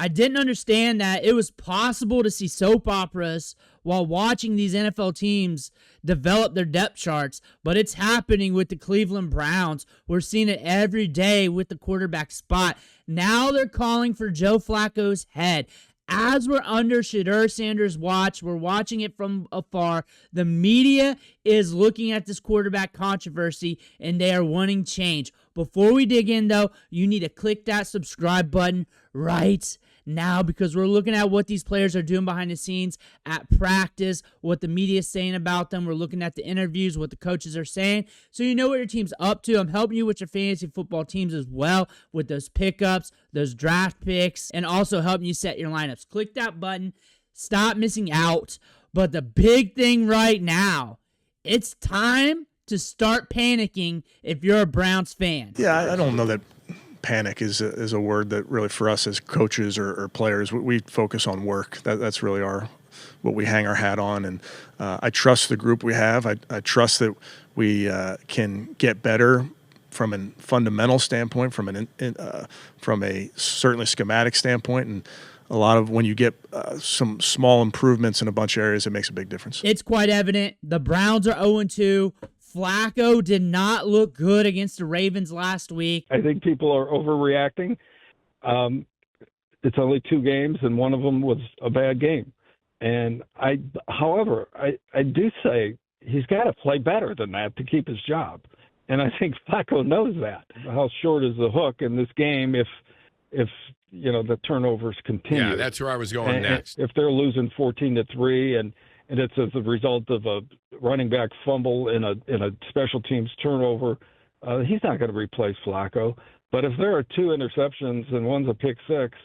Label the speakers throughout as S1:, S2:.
S1: I didn't understand that it was possible to see soap operas while watching these NFL teams develop their depth charts, but it's happening with the Cleveland Browns. We're seeing it every day with the quarterback spot. Now they're calling for Joe Flacco's head. As we're under Shedeur Sanders' watch, we're watching it from afar. The media is looking at this quarterback controversy, and they are wanting change. Before we dig in, though, you need to click that subscribe button right now, because we're looking at what these players are doing behind the scenes at practice, what the media is saying about them. We're looking at the interviews, what the coaches are saying, so you know what your team's up to. I'm helping you with your fantasy football teams as well, with those pickups, those draft picks, and also helping you set your lineups. Click that button. Stop missing out. But the big thing right now, it's time to start panicking if you're a Browns fan.
S2: Yeah, I don't know that panic is a word that really, for us as coaches or players, we focus on work. That's really what we hang our hat on. And I trust the group we have. I trust that we can get better from a fundamental standpoint, from a certainly schematic standpoint, and a lot of when you get some small improvements in a bunch of areas, it makes a big difference.
S1: It's quite evident. The Browns are 0-2. Flacco did not look good against the Ravens last week.
S3: I think people are overreacting. It's only 2 games, and one of them was a bad game. And however, I do say he's got to play better than that to keep his job. And I think Flacco knows that. How short is the hook in this game if the turnovers continue?
S4: Yeah, that's where I was going next.
S3: If they're losing 14-3 and it's as a result of a running back fumble in a special teams turnover, he's not going to replace Flacco. But if there are 2 interceptions and one's a pick six,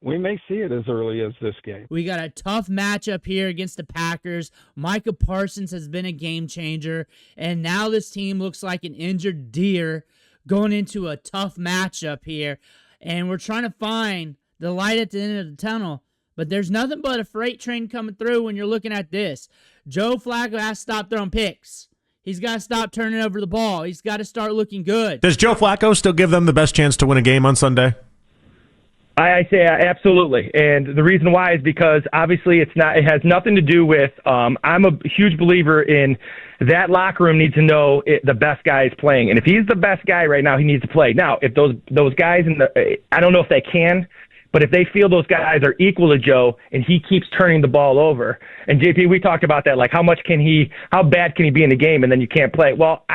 S3: we may see it as early as this game.
S1: We got a tough matchup here against the Packers. Micah Parsons has been a game changer, and now this team looks like an injured deer going into a tough matchup here. And we're trying to find the light at the end of the tunnel. But there's nothing but a freight train coming through when you're looking at this. Joe Flacco has to stop throwing picks. He's got to stop turning over the ball. He's got to start looking good.
S5: Does Joe Flacco still give them the best chance to win a game on Sunday?
S6: I say absolutely, and the reason why is because obviously it has nothing to do with. I'm a huge believer in that locker room needs to know the best guy is playing, and if he's the best guy right now, he needs to play. Now, if those guys I don't know if they can. But if they feel those guys are equal to Joe and he keeps turning the ball over, and JP, we talked about that, like how bad can he be in the game and then you can't play? Well,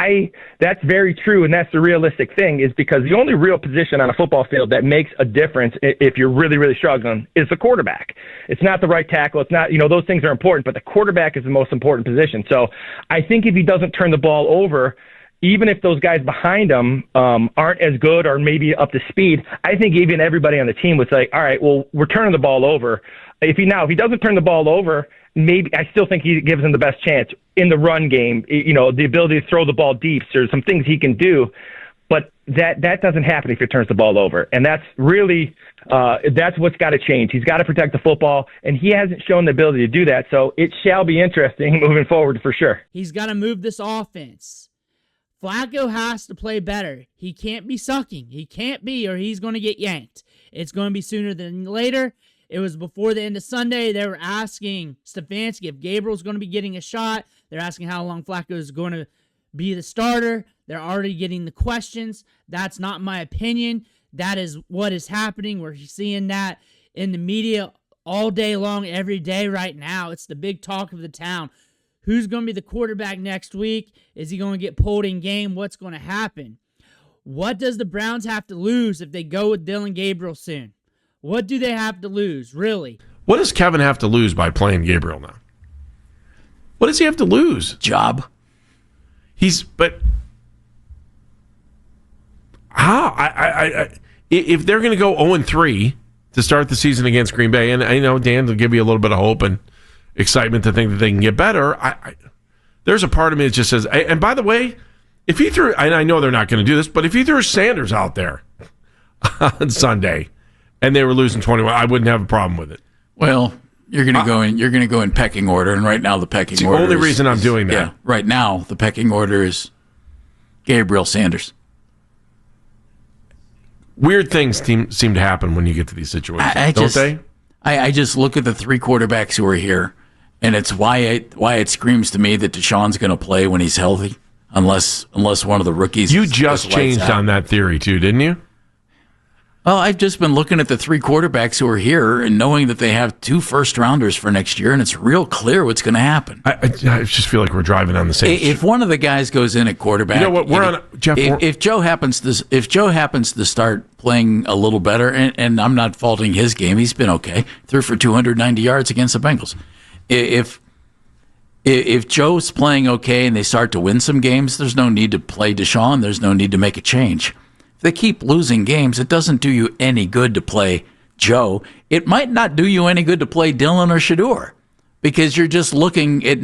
S6: that's very true, and that's the realistic thing, is because the only real position on a football field that makes a difference if you're really, really struggling is the quarterback. It's not the right tackle. It's not, those things are important, but the quarterback is the most important position. So I think if he doesn't turn the ball over, even if those guys behind him aren't as good or maybe up to speed, I think even everybody on the team would say, all right, well, we're turning the ball over. If he doesn't turn the ball over, maybe I still think he gives him the best chance in the run game, the ability to throw the ball deep. There's some things he can do, but that doesn't happen if he turns the ball over. And that's really that's what's got to change. He's got to protect the football, and he hasn't shown the ability to do that. So it shall be interesting moving forward for sure.
S1: He's got to move this offense. Flacco has to play better. He can't be sucking. He can't be, or he's going to get yanked. It's going to be sooner than later. It was before the end of Sunday. They were asking Stefanski if Gabriel's going to be getting a shot. They're asking how long Flacco is going to be the starter. They're already getting the questions. That's not my opinion. That is what is happening. We're seeing that in the media all day long, every day right now. It's the big talk of the town. Who's going to be the quarterback next week? Is he going to get pulled in game? What's going to happen? What does the Browns have to lose if they go with Dillon Gabriel soon? What do they have to lose, really?
S4: What does Kevin have to lose by playing Gabriel now? What does he have to lose?
S7: Job.
S4: But how? If they're going to go 0-3 to start the season against Green Bay, and I know Dan will give you a little bit of hope and excitement to think that they can get better. There's a part of me that just says, and by the way, if he threw, and I know they're not going to do this, but if he threw Sanders out there on Sunday and they were losing 21, I wouldn't have a problem with it.
S7: Well, you're going to go in. You're going to go in pecking order, and right now the pecking order.
S4: The only reason I'm doing that.
S7: Yeah, right now the pecking order is Gabriel Sanders.
S4: Weird things seem to happen when you get to these situations, don't they?
S7: I just look at the 3 quarterbacks who are here, and it's why it screams to me that Deshaun's going to play when he's healthy, unless one of the rookies.
S4: You just changed on that theory too, didn't you?
S7: Well, I've just been looking at the 3 quarterbacks who are here and knowing that they have 2 first-rounders for next year, and it's real clear what's going to happen.
S4: I just feel like we're driving on the same.
S7: If one of the guys goes in at quarterback,
S4: you know what? We're on Jeff.
S7: If Joe happens to start playing a little better, and I'm not faulting his game, he's been okay. Threw for 290 yards against the Bengals. If Joe's playing okay and they start to win some games, there's no need to play Deshaun. There's no need to make a change. They keep losing games, it doesn't do you any good to play Joe. It might not do you any good to play Dillon or Shedeur because you're just looking at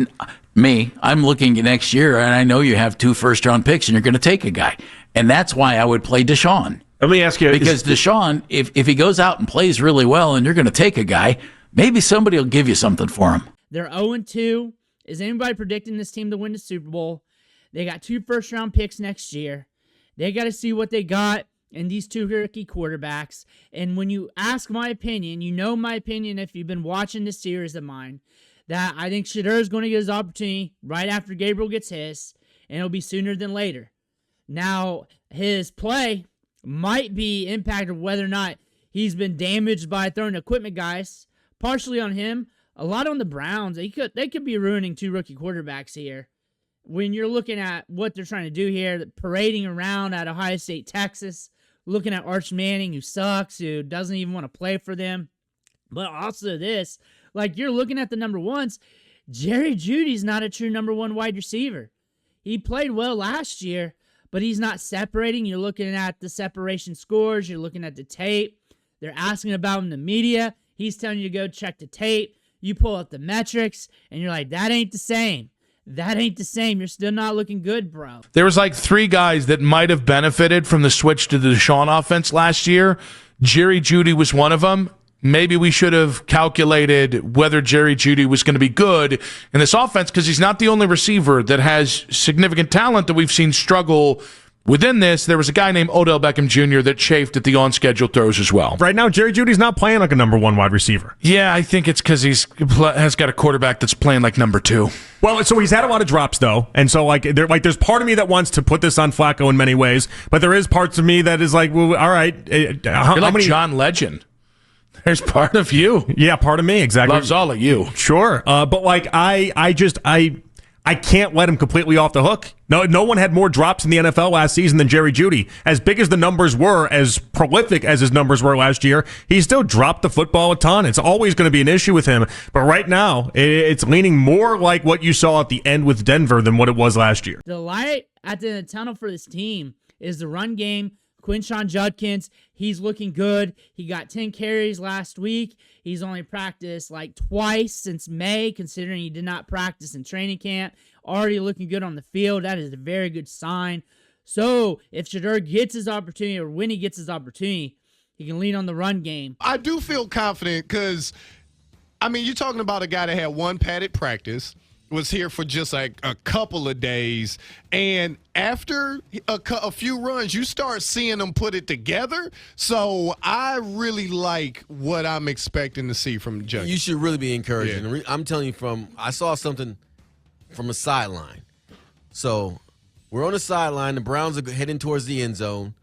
S7: me. I'm looking at next year, and I know you have 2 first-round picks, and you're going to take a guy. And that's why I would play Deshaun.
S4: Let me ask you.
S7: Because Deshaun, if he goes out and plays really well and you're going to take a guy, maybe somebody will give you something for him.
S1: They're 0-2. Is anybody predicting this team to win the Super Bowl? They got 2 first-round picks next year. They got to see what they got in these 2 rookie quarterbacks. And when you ask my opinion, you know my opinion if you've been watching this series of mine, that I think Shedeur is going to get his opportunity right after Gabriel gets his, and it'll be sooner than later. Now, his play might be impacted whether or not he's been damaged by throwing equipment guys, partially on him, a lot on the Browns. They could be ruining 2 rookie quarterbacks here. When you're looking at what they're trying to do here, parading around at Ohio State, Texas, looking at Arch Manning, who sucks, who doesn't even want to play for them. But also this, like you're looking at the number ones, Jerry Jeudy's not a true number 1 wide receiver. He played well last year, but he's not separating. You're looking at the separation scores. You're looking at the tape. They're asking about him in the media. He's telling you to go check the tape. You pull up the metrics, and you're like, that ain't the same. That ain't the same. You're still not looking good, bro.
S8: There was like 3 guys that might have benefited from the switch to the Deshaun offense last year. Jerry Jeudy was one of them. Maybe we should have calculated whether Jerry Jeudy was going to be good in this offense because he's not the only receiver that has significant talent that we've seen struggle within this. There was a guy named Odell Beckham Jr. that chafed at the on-schedule throws as well.
S5: Right now, Jerry Jeudy's not playing like a number 1 wide receiver.
S8: Yeah, I think it's because has got a quarterback that's playing like number 2.
S5: Well, so he's had a lot of drops, though. And so, there's part of me that wants to put this on Flacco in many ways, but there is parts of me that is like, well, all right.
S8: You're like John Legend. There's part of you.
S5: Yeah, part of me, exactly.
S8: Loves all of you.
S5: Sure. But, I can't let him completely off the hook. No one had more drops in the NFL last season than Jerry Jeudy. As big as the numbers were, as prolific as his numbers were last year, he still dropped the football a ton. It's always going to be an issue with him. But right now, it's leaning more like what you saw at the end with Denver than what it was last year.
S1: The light at the end of the tunnel for this team is the run game. Quinshon Judkins, he's looking good. He got 10 carries last week. He's only practiced like twice since May, considering he did not practice in training camp. Already looking good on the field. That is a very good sign. So if Shedeur gets his opportunity, or when he gets his opportunity, he can lean on the run game.
S9: I do feel confident because, you're talking about a guy that had 1 padded practice, was here for just like a couple of days, and after a few runs, you start seeing them put it together. So I really like what I'm expecting to see from Judge.
S10: You should really be encouraging.
S9: Yeah.
S10: I'm telling you, I saw something from a sideline. So we're on the sideline. The Browns are heading towards the end zone.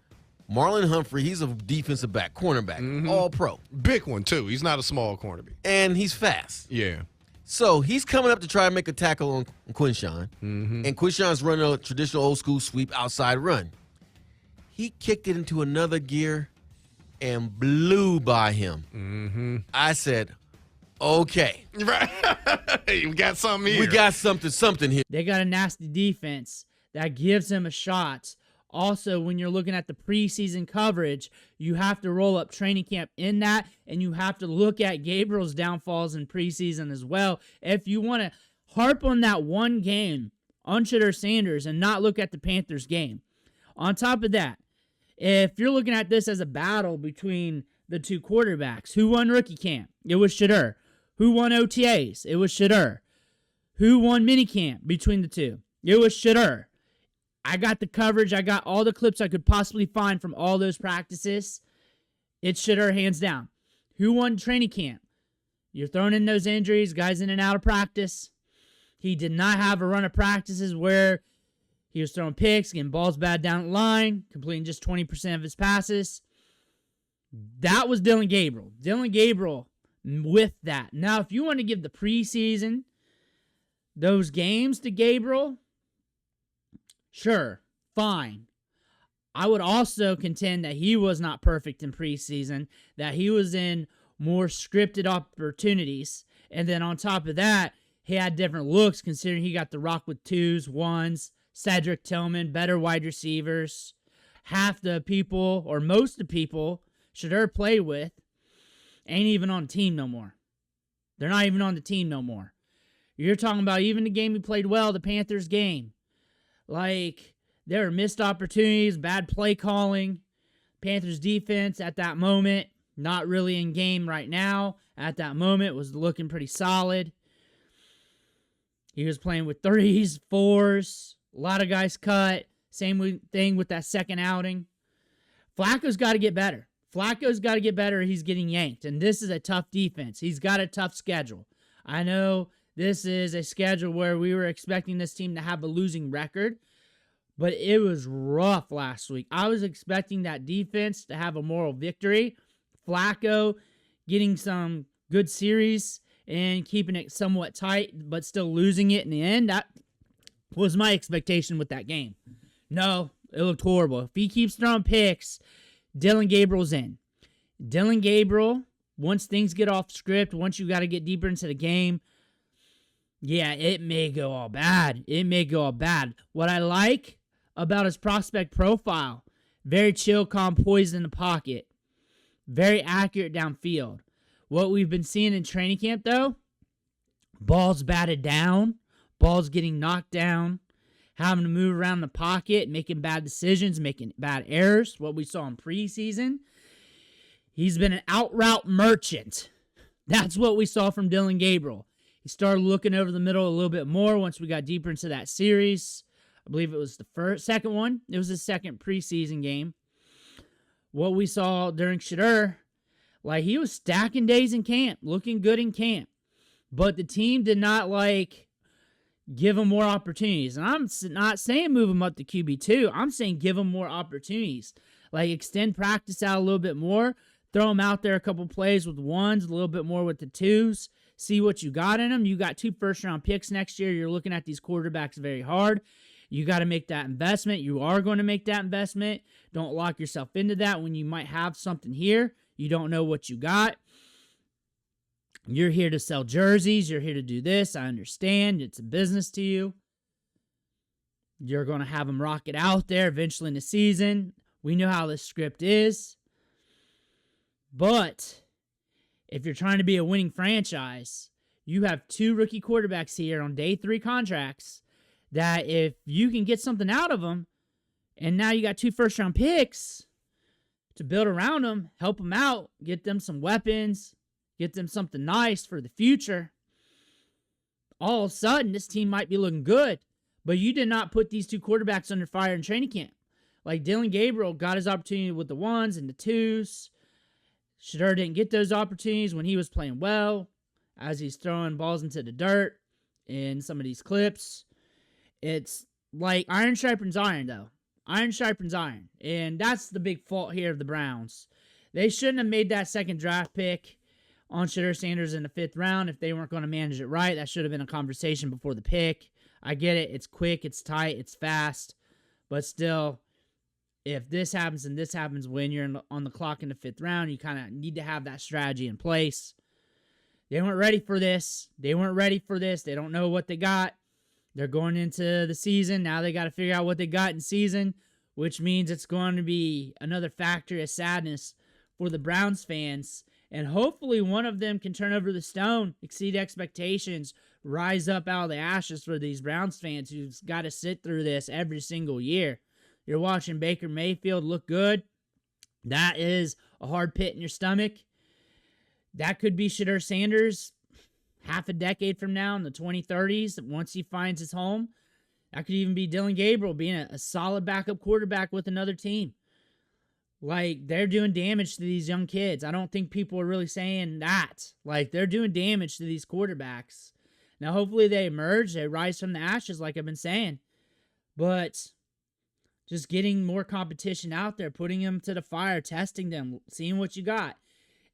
S10: Marlon Humphrey, he's a defensive back, cornerback, all pro.
S9: Big one, too. He's not a small cornerback.
S10: And he's fast.
S9: Yeah.
S10: So he's coming up to try and make a tackle on Quinshon. And Quinshon's running a traditional old-school sweep outside run. He kicked it into another gear and blew by him. I said, okay.
S9: Right. We got something here.
S10: We got something here.
S1: They got a nasty defense that gives him a shot. Also, when you're looking at the preseason coverage, you have to roll up training camp in that, and you have to look at Gabriel's downfalls in preseason as well. If you want to harp on that one game on Shedeur Sanders and not look at the Panthers game. On top of that, if you're looking at this as a battle between the 2 quarterbacks, who won rookie camp? It was Shedeur. Who won OTAs? It was Shedeur. Who won minicamp between the 2? It was Shedeur. I got the coverage. I got all the clips I could possibly find from all those practices. It's Shedeur hands down. Who won training camp? You're throwing in those injuries, guys in and out of practice. He did not have a run of practices where he was throwing picks, getting balls bad down the line, completing just 20% of his passes. That was Dillon Gabriel. Dillon Gabriel with that. Now, if you want to give the preseason, those games to Gabriel, sure, fine. I would also contend that he was not perfect in preseason, that he was in more scripted opportunities. And then on top of that, he had different looks considering he got the rock with 2s, 1s, Cedric Tillman, better wide receivers. Half the people, or most of the people, Shedeur played with ain't even on the team no more. They're not even on the team no more. You're talking about even the game he played well, the Panthers game. Like, there were missed opportunities, bad play calling. Panthers defense at that moment, not really in game right now. At that moment, was looking pretty solid. He was playing with 3s, 4s. A lot of guys cut. Same thing with that second outing. Flacco's got to get better. Flacco's got to get better. He's getting yanked. And this is a tough defense. He's got a tough schedule. I know this is a schedule where we were expecting this team to have a losing record, but it was rough last week. I was expecting that defense to have a moral victory. Flacco getting some good series and keeping it somewhat tight, but still losing it in the end. That was my expectation with that game. No, it looked horrible. If he keeps throwing picks, Dillon Gabriel's in. Dillon Gabriel, once things get off script, once you got to get deeper into the game, yeah, it may go all bad. It may go all bad. What I like about his prospect profile, very chill, calm, poised in the pocket. Very accurate downfield. What we've been seeing in training camp, though, balls batted down, balls getting knocked down, having to move around the pocket, making bad decisions, making bad errors. What we saw in preseason. He's been an out route merchant. That's what we saw from Dillon Gabriel. He started looking over the middle a little bit more once we got deeper into that series. I believe it was the second one. It was his second preseason game. What we saw during Shedeur, like, he was stacking days in camp, looking good in camp. But the team did not, give him more opportunities. And I'm not saying move him up to QB2. I'm saying give him more opportunities. Like, extend practice out a little bit more. Throw him out there a couple plays with 1s, a little bit more with the 2s. See what you got in him. You got 2 first-round picks next year. You're looking at these quarterbacks very hard. You got to make that investment. You are going to make that investment. Don't lock yourself into that when you might have something here. You don't know what you got. You're here to sell jerseys. You're here to do this. I understand. It's a business to you. You're going to have them rock it out there eventually in the season. We know how this script is. But if you're trying to be a winning franchise, you have 2 rookie quarterbacks here on day 3 contracts that if you can get something out of them, and now you got 2 first-round picks to build around them, help them out, get them some weapons, get them something nice for the future, all of a sudden this team might be looking good. But you did not put these 2 quarterbacks under fire in training camp. Like, Dillon Gabriel got his opportunity with the 1s and the 2s. Shedeur didn't get those opportunities when he was playing well, as he's throwing balls into the dirt in some of these clips. It's like iron sharpens iron, though. Iron sharpens iron. And that's the big fault here of the Browns. They shouldn't have made that second draft pick on Shedeur Sanders in the 5th round if they weren't going to manage it right. That should have been a conversation before the pick. I get it. It's quick, it's tight, it's fast. But still, if this happens and this happens when you're on the clock in the 5th round, you kind of need to have that strategy in place. They weren't ready for this. They don't know what they got. They're going into the season. Now they got to figure out what they got in season, which means it's going to be another factor of sadness for the Browns fans. And hopefully one of them can turn over the stone, exceed expectations, rise up out of the ashes for these Browns fans who's got to sit through this every single year. You're watching Baker Mayfield look good. That is a hard pit in your stomach. That could be Shedeur Sanders half a decade from now in the 2030s once he finds his home. That could even be Dillon Gabriel being a solid backup quarterback with another team. Like, they're doing damage to these young kids. I don't think people are really saying that. Like, they're doing damage to these quarterbacks. Now, hopefully they emerge. They rise from the ashes, like I've been saying. But just getting more competition out there, putting them to the fire, testing them, seeing what you got.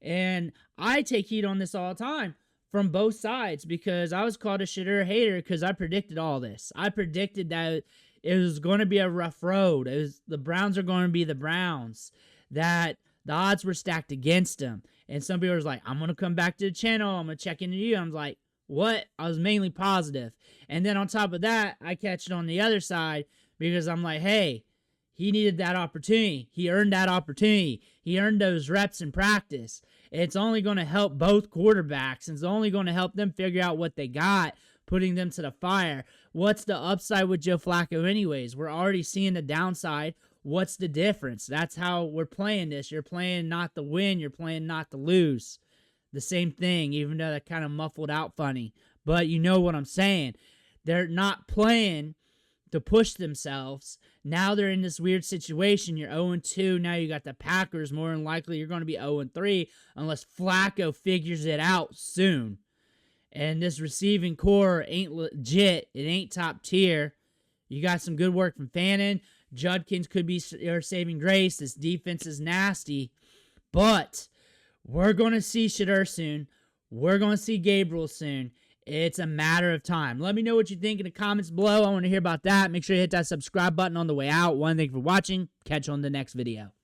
S1: And I take heat on this all the time from both sides because I was called a Shedeur hater because I predicted all this. I predicted that it was going to be a rough road. The Browns are going to be the Browns, that the odds were stacked against them. And some people was like, I'm going to come back to the channel. I'm going to check into you. I'm like, what? I was mainly positive. And then on top of that, I catch it on the other side because I'm like, hey, he needed that opportunity. He earned that opportunity. He earned those reps in practice. It's only going to help both quarterbacks. And it's only going to help them figure out what they got, putting them to the fire. What's the upside with Joe Flacco anyways? We're already seeing the downside. What's the difference? That's how we're playing this. You're playing not to win. You're playing not to lose. The same thing, even though that kind of muffled out funny. But you know what I'm saying. They're not playing to push themselves. Now they're in this weird situation. You're 0-2. Now you got the Packers. More than likely, you're going to be 0-3 unless Flacco figures it out soon. And this receiving core ain't legit. It ain't top tier. You got some good work from Fannin. Judkins could be your saving grace. This defense is nasty. But we're going to see Shedeur soon. We're going to see Gabriel soon. It's a matter of time. Let me know what you think in the comments below. I want to hear about that. Make sure you hit that subscribe button on the way out. Thank you for watching. Catch you on the next video.